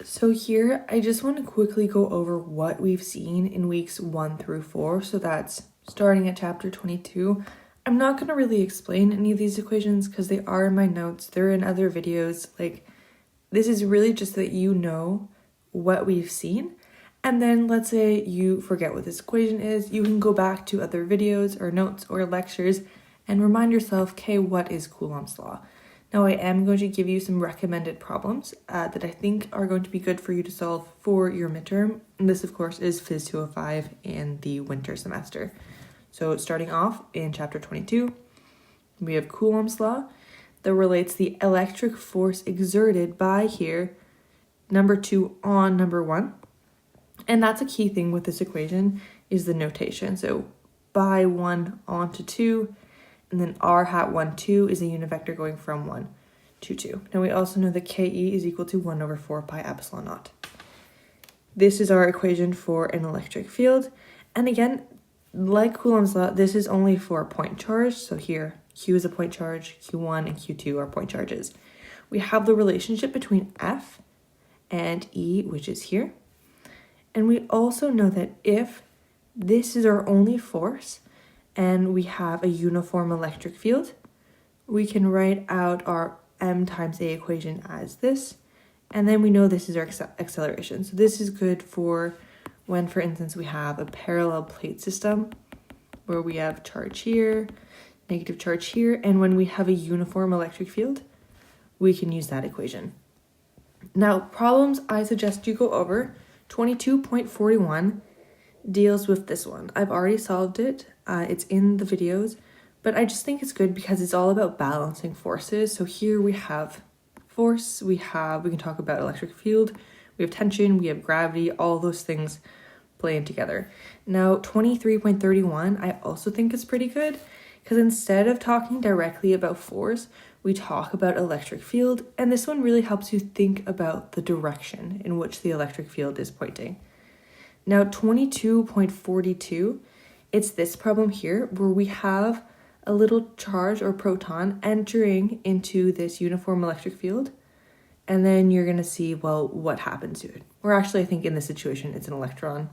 So here, I just want to quickly go over what we've seen in weeks 1 through 4. So that's starting at chapter 22. I'm not going to really explain any of these equations because they are in my notes. They're in other videos. Like, this is really just that you know what we've seen. And then let's say you forget what this equation is. You can go back to other videos or notes or lectures and remind yourself, okay, what is Coulomb's law? Now, I am going to give you some recommended problems that I think are going to be good for you to solve for your midterm. And this, of course, is Phys 205 in the winter semester. So starting off in chapter 22, we have Coulomb's law that relates the electric force exerted by here, number 2 on number 1. And that's a key thing with this equation is the notation. So by 1 onto 2, and then r hat 1, 2 is a unit vector going from 1 to 2. Now we also know that Ke is equal to 1 over 4 pi epsilon naught. This is our equation for an electric field. And again, like Coulomb's law, this is only for a point charge. So here, Q is a point charge, Q1 and Q2 are point charges. We have the relationship between F and E, which is here. And we also know that if this is our only force and we have a uniform electric field, we can write out our m times a equation as this. And then we know this is our acceleration. So this is good for when, for instance, we have a parallel plate system where we have charge here, negative charge here. And when we have a uniform electric field, we can use that equation. Now, problems I suggest you go over. 22.41 deals with this one. I've already solved it. It's in the videos, but I just think it's good because it's all about balancing forces. So here we have force, we can talk about electric field, we have tension, we have gravity, all those things playing together. Now, 23.31, I also think is pretty good because instead of talking directly about force, we talk about electric field, and this one really helps you think about the direction in which the electric field is pointing. Now, 22.42, it's this problem here where we have a little charge or proton entering into this uniform electric field, and then you're going to see, well, what happens to it? Or actually, I think in this situation, it's an electron.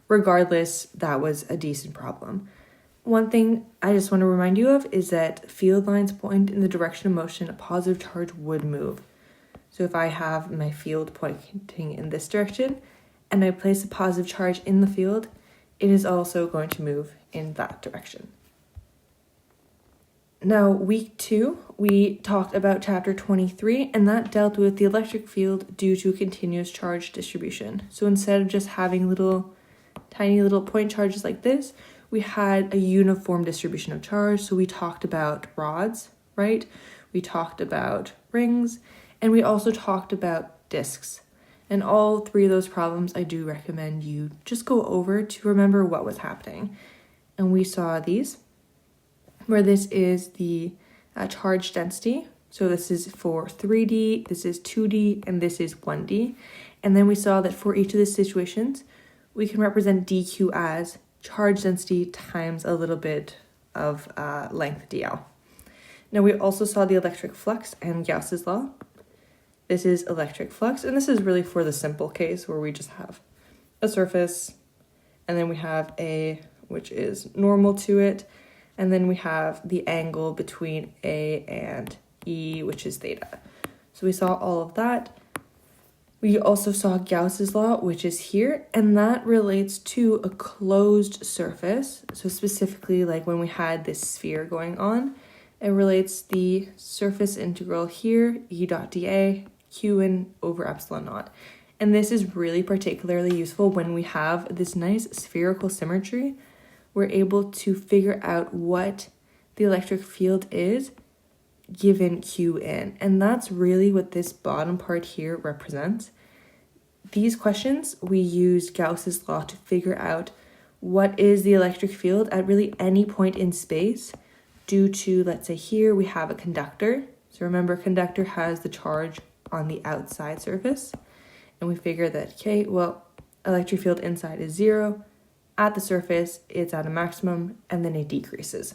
Regardless, that was a decent problem. One thing I just want to remind you of is that field lines point in the direction of motion a positive charge would move. So if I have my field pointing in this direction and I place a positive charge in the field, it is also going to move in that direction. Now, week 2, we talked about chapter 23, and that dealt with the electric field due to continuous charge distribution. So instead of just having tiny little point charges like this, we had a uniform distribution of charge. So we talked about rods, right? We talked about rings, and we also talked about disks. And all 3 of those problems, I do recommend you just go over to remember what was happening. And we saw these, where this is the charge density. So this is for 3D, this is 2D, and this is 1D. And then we saw that for each of the situations, we can represent dq as charge density times a little bit of length dl. Now we also saw the electric flux and Gauss's law. This is electric flux, and this is really for the simple case where we just have a surface, and then we have A, which is normal to it, and then we have the angle between A and E, which is theta. So we saw all of that. We also saw Gauss's law, which is here, and that relates to a closed surface. So specifically, like when we had this sphere going on, it relates the surface integral here, E dot dA, Qn over epsilon naught. And this is really particularly useful when we have this nice spherical symmetry. We're able to figure out what the electric field is given Qn. And that's really what this bottom part here represents. These questions, we used Gauss's law to figure out what is the electric field at really any point in space due to, let's say here, we have a conductor. So remember, conductor has the charge on the outside surface. And we figure that, okay, well, electric field inside is 0. At the surface, it's at a maximum, and then it decreases.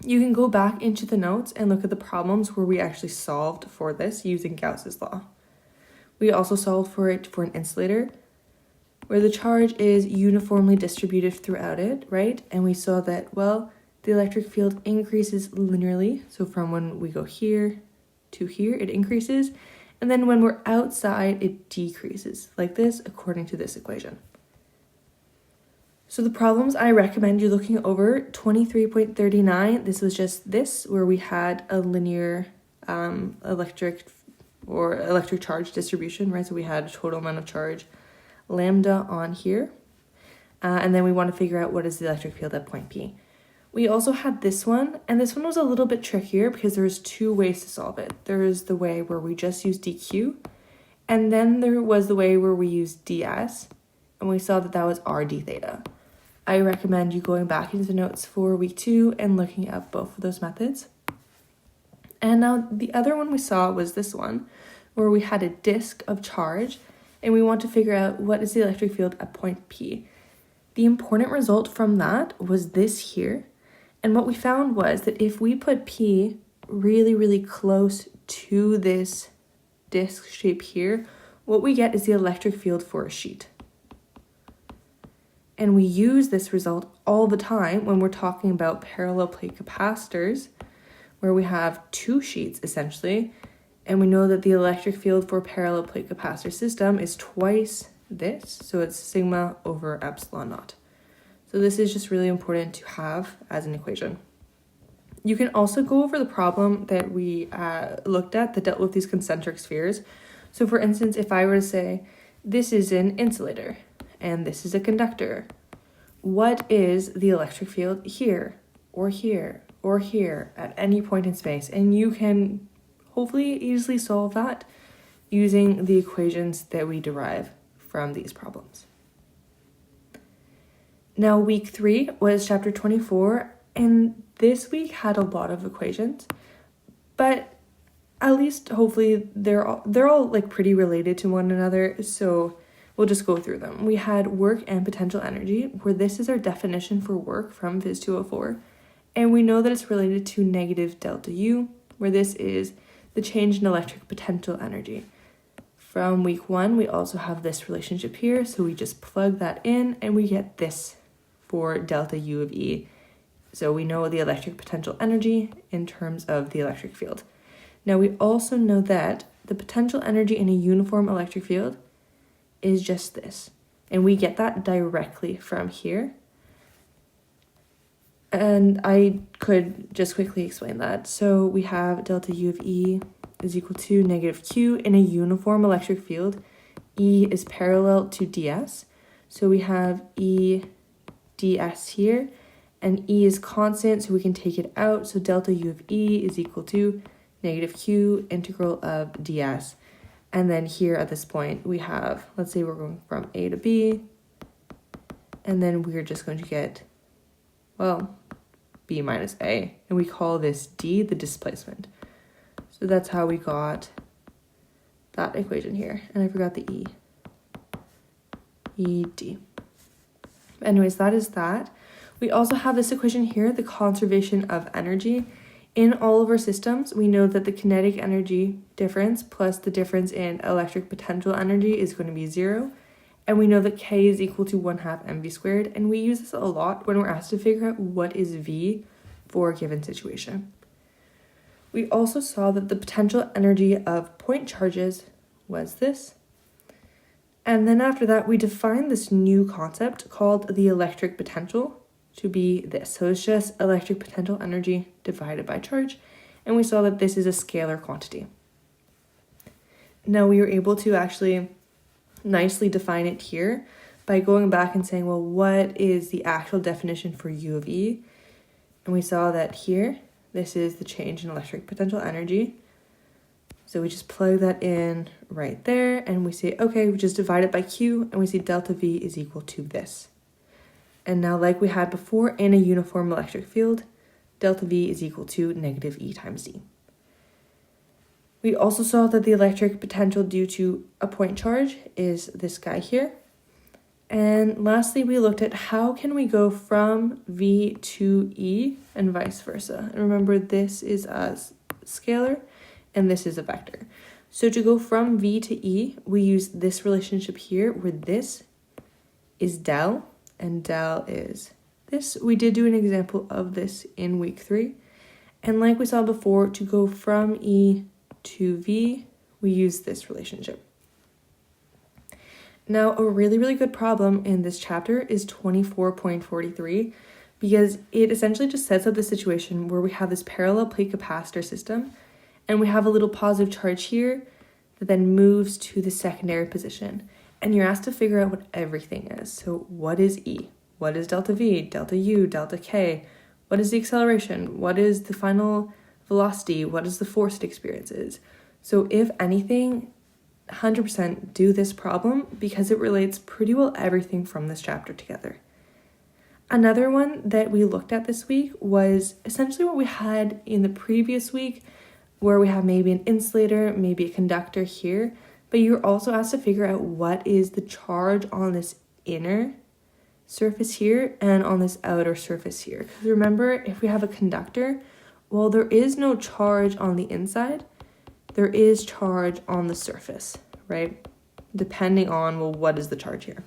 You can go back into the notes and look at the problems where we actually solved for this using Gauss's law. We also solved for it for an insulator, where the charge is uniformly distributed throughout it, right? And we saw that, well, the electric field increases linearly. So from when we go here to here, it increases. And then when we're outside, it decreases, like this, according to this equation. So the problems I recommend you looking over, 23.39, this was just this, where we had a linear electric charge distribution, right? So we had a total amount of charge, lambda on here. And then we want to figure out what is the electric field at point P. We also had this one, and this one was a little bit trickier because there's two ways to solve it. There is the way where we just use dq, and then there was the way where we use ds, and we saw that that was r d theta. I recommend you going back into the notes for week 2 and looking up both of those methods. And now the other one we saw was this one, where we had a disk of charge, and we want to figure out what is the electric field at point P. The important result from that was this here. And what we found was that if we put P really, really close to this disk shape here, what we get is the electric field for a sheet. And we use this result all the time when we're talking about parallel plate capacitors, where we have two sheets essentially, and we know that the electric field for a parallel plate capacitor system is twice this, so it's sigma over epsilon naught. So this is just really important to have as an equation. You can also go over the problem that we looked at that dealt with these concentric spheres. So for instance, if I were to say, this is an insulator and this is a conductor, what is the electric field here or here or here at any point in space? And you can hopefully easily solve that using the equations that we derive from these problems. Now, week 3 was chapter 24, and this week had a lot of equations, but at least hopefully they're all like pretty related to one another, so we'll just go through them. We had work and potential energy, where this is our definition for work from Phys 204, and we know that it's related to negative delta U, where this is the change in electric potential energy. From week 1, we also have this relationship here, so we just plug that in and we get this for delta U of E. So we know the electric potential energy in terms of the electric field. Now we also know that the potential energy in a uniform electric field is just this. And we get that directly from here. And I could just quickly explain that. So we have delta U of E is equal to negative Q in a uniform electric field. E is parallel to ds. So we have E ds here, and E is constant, so we can take it out. So delta U of E is equal to negative Q integral of ds. And then here at this point, we have, let's say we're going from A to B, and then we're just going to get, well, B minus A, and we call this D the displacement. So that's how we got that equation here. And I forgot the E. ED. Anyways, that is that. We also have this equation here, the conservation of energy. In all of our systems, we know that the kinetic energy difference plus the difference in electric potential energy is going to be 0. And we know that K is equal to 1/2 mv squared. And we use this a lot when we're asked to figure out what is V for a given situation. We also saw that the potential energy of point charges was this. And then after that, we defined this new concept called the electric potential to be this. So it's just electric potential energy divided by charge. And we saw that this is a scalar quantity. Now we were able to actually nicely define it here by going back and saying, well, what is the actual definition for U of E? And we saw that here, this is the change in electric potential energy. So we just plug that in right there, and we say, okay, we just divide it by Q, and we see delta V is equal to this. And now, like we had before, in a uniform electric field, delta V is equal to negative E times D. We also saw that the electric potential due to a point charge is this guy here. And lastly, we looked at how can we go from V to E and vice versa. And remember, this is a scalar and this is a vector. So to go from V to E, we use this relationship here where this is del and del is this. We did do an example of this in week 3. And like we saw before, to go from E to V, we use this relationship. Now, a really, really good problem in this chapter is 24.43 because it essentially just sets up the situation where we have this parallel plate capacitor system and we have a little positive charge here that then moves to the secondary position. And you're asked to figure out what everything is. So what is E? What is delta V, delta U, delta K? What is the acceleration? What is the final velocity? What is the force it experiences? So if anything, 100% do this problem because it relates pretty well everything from this chapter together. Another one that we looked at this week was essentially what we had in the previous week, where we have maybe an insulator, maybe a conductor here, but you're also asked to figure out what is the charge on this inner surface here and on this outer surface here. Because remember, if we have a conductor, well, there is no charge on the inside. There is charge on the surface, right? Depending on, well, what is the charge here?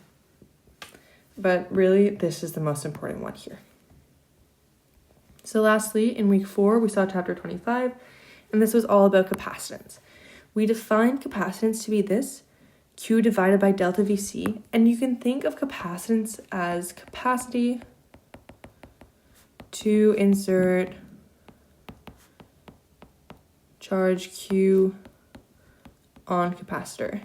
But really, this is the most important one here. So lastly, in week 4, we saw chapter 25, and this was all about capacitance. We defined capacitance to be this, Q divided by delta VC, and you can think of capacitance as capacity to insert charge Q on capacitor.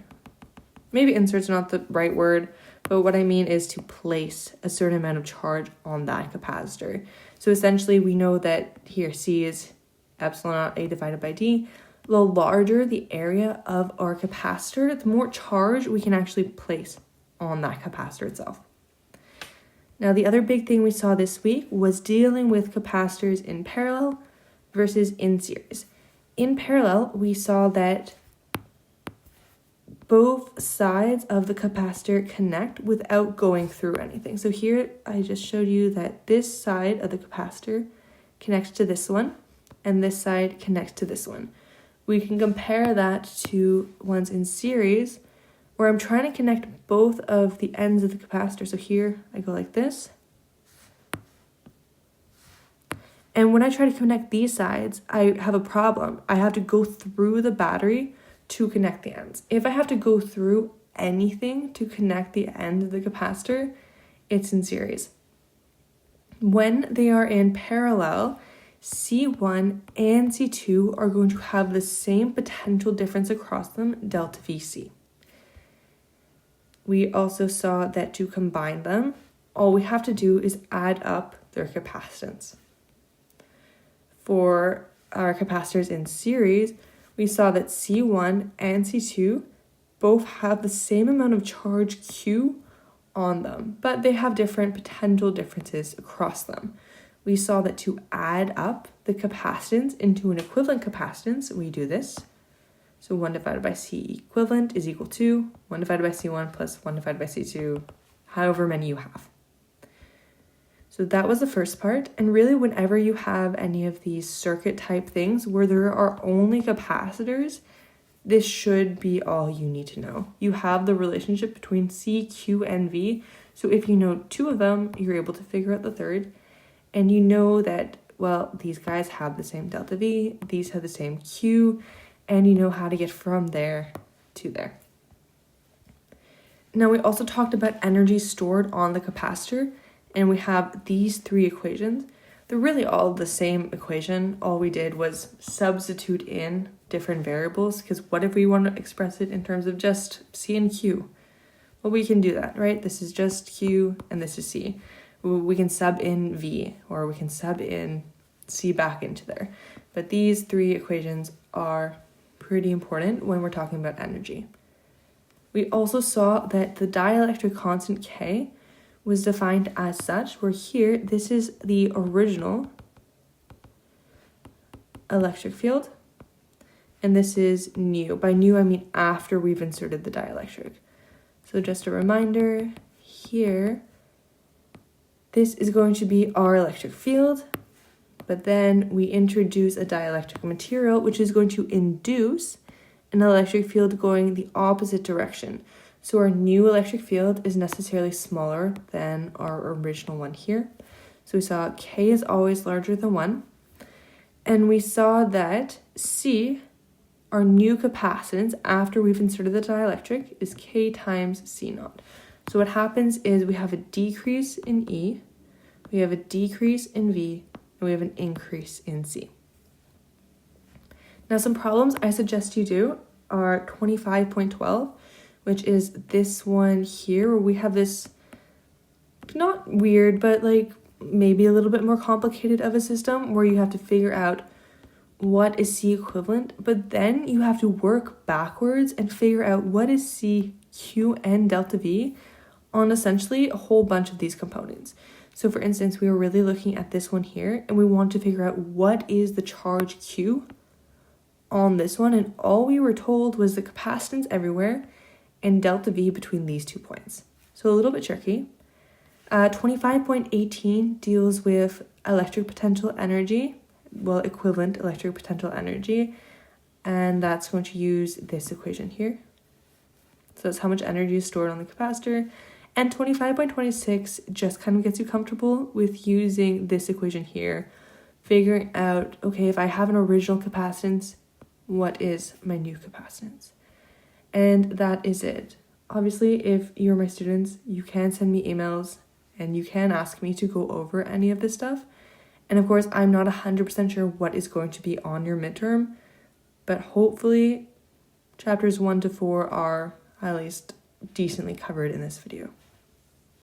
Maybe insert's not the right word, but what I mean is to place a certain amount of charge on that capacitor. So essentially we know that here C is epsilon naught A divided by D. The larger the area of our capacitor, the more charge we can actually place on that capacitor itself. Now, the other big thing we saw this week was dealing with capacitors in parallel versus in series. In parallel, we saw that both sides of the capacitor connect without going through anything. So here I just showed you that this side of the capacitor connects to this one, and this side connects to this one. We can compare that to ones in series where I'm trying to connect both of the ends of the capacitor. So here I go like this. And when I try to connect these sides, I have a problem. I have to go through the battery to connect the ends. If I have to go through anything to connect the end of the capacitor, it's in series. When they are in parallel, C1 and C2 are going to have the same potential difference across them, delta VC. We also saw that to combine them, all we have to do is add up their capacitance. For our capacitors in series, we saw that C1 and C2 both have the same amount of charge Q on them, but they have different potential differences across them. We saw that to add up the capacitance into an equivalent capacitance, we do this. So 1 divided by C equivalent is equal to 1 divided by C1 plus 1 divided by C2, however many you have. So that was the first part. And really, whenever you have any of these circuit type things where there are only capacitors, this should be all you need to know. You have the relationship between C, Q, and V. So if you know 2 of them, you're able to figure out the third. And you know that, well, these guys have the same delta V, these have the same Q, and you know how to get from there to there. Now, we also talked about energy stored on the capacitor, and we have these 3 equations. They're really all the same equation. All we did was substitute in different variables, because what if we want to express it in terms of just C and Q? Well, we can do that, right? This is just Q and this is C. We can sub in V, or we can sub in C back into there. But these 3 equations are pretty important when we're talking about energy. We also saw that the dielectric constant K was defined as such, where here, this is the original electric field, and this is new. By new, I mean after we've inserted the dielectric. So just a reminder, here, this is going to be our electric field, but then we introduce a dielectric material, which is going to induce an electric field going the opposite direction. So our new electric field is necessarily smaller than our original one here. So we saw K is always larger than 1. And we saw that C, our new capacitance after we've inserted the dielectric, is K times C naught. So what happens is we have a decrease in E, we have a decrease in V, and we have an increase in C. Now some problems I suggest you do are 25.12, which is this one here, where we have this, not weird, but like maybe a little bit more complicated of a system where you have to figure out what is C equivalent, but then you have to work backwards and figure out what is C, Q, and delta V on essentially a whole bunch of these components. So for instance, we were really looking at this one here, and we want to figure out what is the charge Q on this one, and all we were told was the capacitance everywhere and delta V between these 2 points. So a little bit tricky. 25.18 deals with electric potential energy, well, equivalent electric potential energy, and that's going to use this equation here. So that's how much energy is stored on the capacitor. And 25.26 just kind of gets you comfortable with using this equation here, figuring out, okay, if I have an original capacitance, what is my new capacitance? And that is it. Obviously, if you're my students, you can send me emails and you can ask me to go over any of this stuff. And of course, I'm not 100% sure what is going to be on your midterm, but hopefully chapters 1 to 4 are at least decently covered in this video.